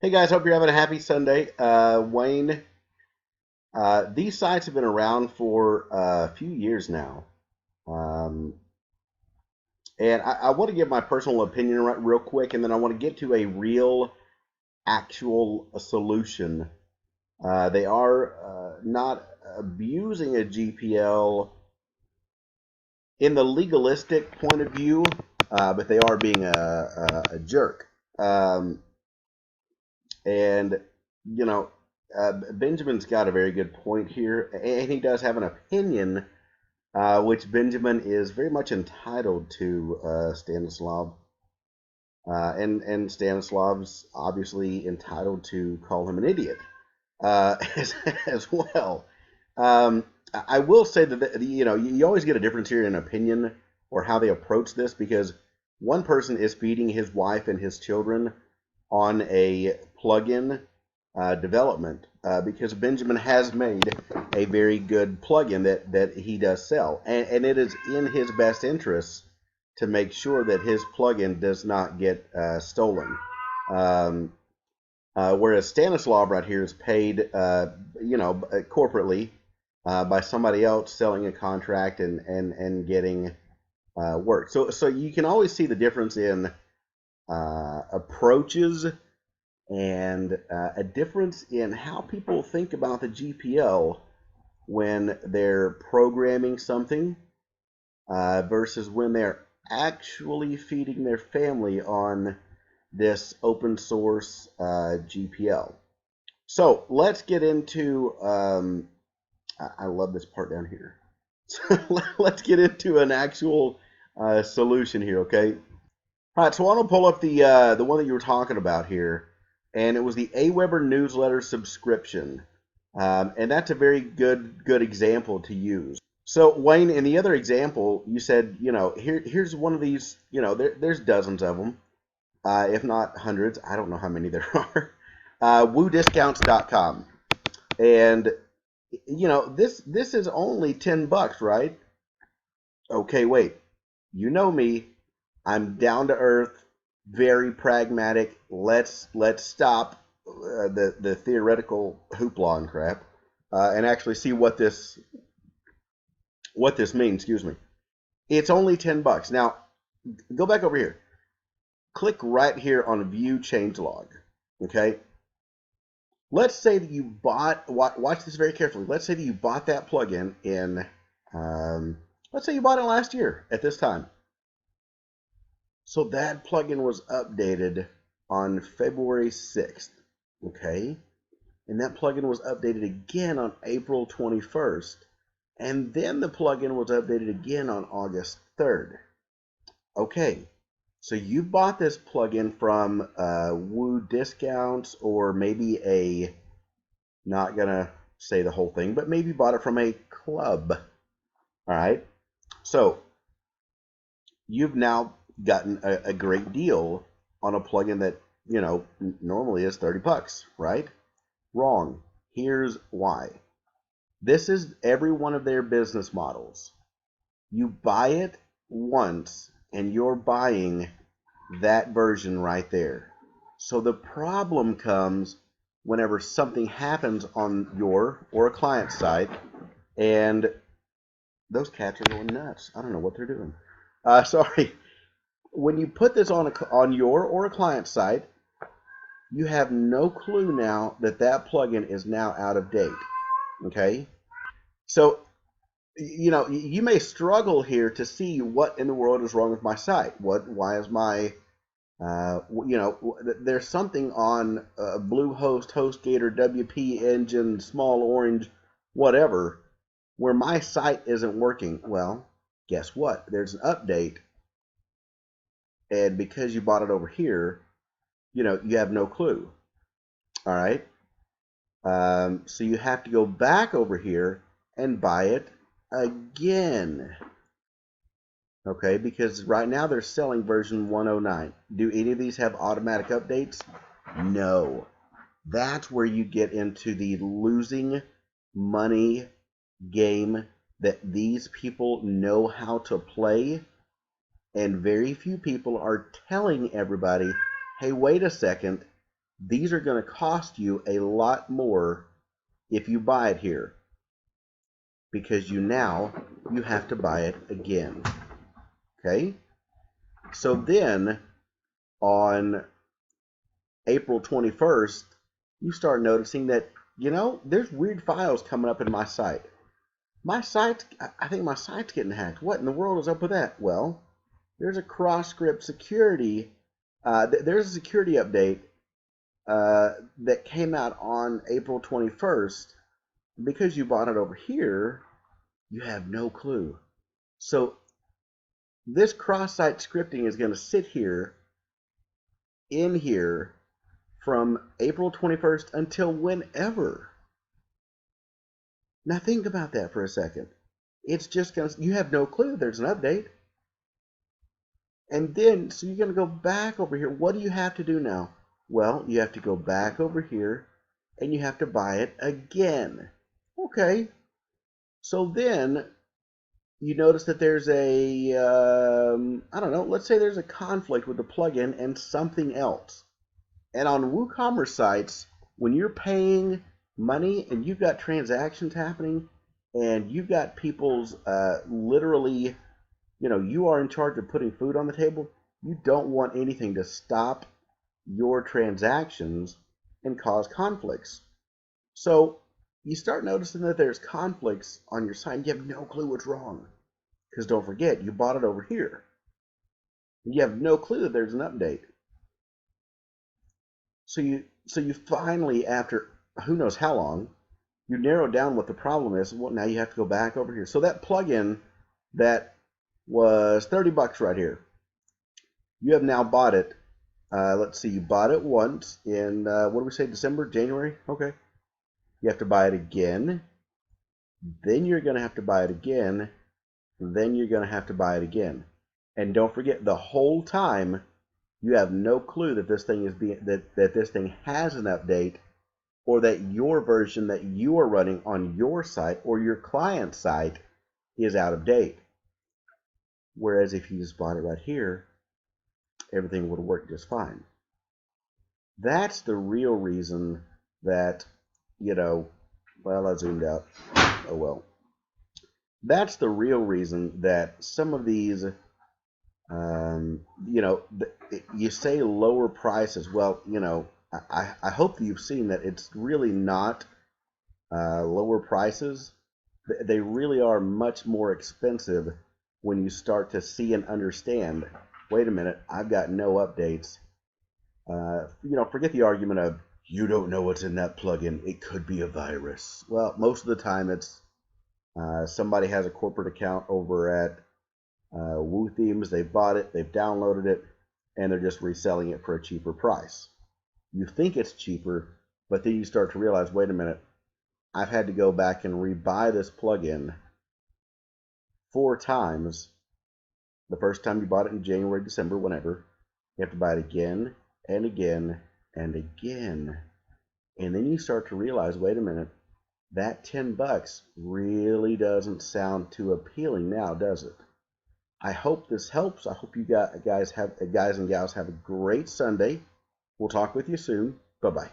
Hey guys, hope you're having a happy Sunday. Wayne, these sites have been around for a few years now. Um, and I want to give my personal opinion real quick, and then I want to get to a real, actual solution. They are not abusing a GPL in the legalistic point of view, but they are being a jerk. Um, And, you know, Benjamin's got a very good point here, and he does have an opinion, which Benjamin is very much entitled to, Stanislav. And Stanislav's obviously entitled to call him an idiot as well. I will say that, you always get a difference here in opinion or how they approach this because one person is feeding his wife and his children on a plugin development because Benjamin has made a very good plugin that he does sell, and it is in his best interest to make sure that his plugin does not get stolen. Um, Whereas Stanislav right here is paid, corporately by somebody else selling a contract and getting work. So you can always see the difference in approaches and a difference in how people think about the GPL when they're programming something versus when they're actually feeding their family on this open source GPL. So let's get into, I love this part down here. So let's get into an actual solution here, okay? All right, so I want to pull up the one that you were talking about here, and it was the AWeber newsletter subscription, and that's a very good example to use. So Wayne, in the other example, you said here's one of these. There's dozens of them, if not hundreds. I don't know how many there are. WooDiscounts.com, and this is only $10, right? Okay, wait. You know me. I'm down to earth, very pragmatic. Let's stop the theoretical hoopla and crap, and actually see what this means. Excuse me. It's only $10. Now go back over here. Click right here on View Changelog. Okay. Let's say that you bought. Watch this very carefully. Let's say that you bought that plugin in. Let's say you bought it last year at this time. So that plugin was updated on February 6th, okay? And that plugin was updated again on April 21st. And then the plugin was updated again on August 3rd. Okay, so you bought this plugin from Woo Discounts or maybe not gonna say the whole thing, but maybe bought it from a club, all right? So you've now gotten a great deal on a plugin that normally is $30, right? Wrong. Here's why. This is every one of their business models. You buy it once and you're buying that version right there. So the problem comes whenever something happens on your or a client's site, and those cats are going nuts. I don't know what they're doing. Sorry. When you put this on your or a client site, you have no clue now that plugin is now out of date. Okay, so you may struggle here to see what in the world is wrong with my site. Why is my there's something on Bluehost, HostGator, WP Engine, Small Orange, whatever, where my site isn't working. Well, guess what? There's an update, and because you bought it over here, you have no clue. All right. So you have to go back over here and buy it again. Okay, because right now they're selling version 109. Do any of these have automatic updates? No. That's where you get into the losing money game that these people know how to play, and very few people are telling everybody, hey, wait a second, these are going to cost you a lot more if you buy it here, because you have to buy it again. Okay? So then on April 21st, you start noticing that, there's weird files coming up in my site. I think my site's getting hacked. What in the world is up with that? Well, there's a CrossScript security, there's a security update that came out on April 21st. Because you bought it over here, you have no clue. So this cross-site scripting is going to sit here, in here, from April 21st until whenever. Now think about that for a second. It's just going to, you have no clue there's an update. And then, so you're going to go back over here. What do you have to do now? Well, you have to go back over here and you have to buy it again. Okay. So then you notice that there's a, I don't know, let's say there's a conflict with the plugin and something else. And on WooCommerce sites, when you're paying money and you've got transactions happening and you've got people's literally, you are in charge of putting food on the table, you don't want anything to stop your transactions and cause conflicts. So you start noticing that there's conflicts on your site and you have no clue what's wrong. Because don't forget, you bought it over here. You have no clue that there's an update. So you finally, after who knows how long, you narrow down what the problem is. Well, now you have to go back over here. So that plugin that was $30 right here, you have now bought it. Let's see, you bought it once in, what do we say, December, January? Okay. You have to buy it again. Then you're going to have to buy it again. Then you're going to have to buy it again. And don't forget, the whole time, you have no clue that this thing is that this thing has an update, or that your version that you are running on your site or your client's site is out of date. Whereas if you just bought it right here, everything would work just fine. That's the real reason that, well, I zoomed out. Oh well. That's the real reason that some of these, you say lower prices. Well, I hope that you've seen that it's really not lower prices. They really are much more expensive when you start to see and understand, wait a minute, I've got no updates. Forget the argument of, you don't know what's in that plugin, it could be a virus. Well, most of the time it's somebody has a corporate account over at WooThemes, they've bought it, they've downloaded it, and they're just reselling it for a cheaper price. You think it's cheaper, but then you start to realize, wait a minute, I've had to go back and rebuy this plugin 4 times. The first time you bought it in January, December, whenever. You have to buy it again and again and again. And then you start to realize, wait a minute, that $10 really doesn't sound too appealing now, does it? I hope this helps. I hope you guys and gals have a great Sunday. We'll talk with you soon. Bye-bye.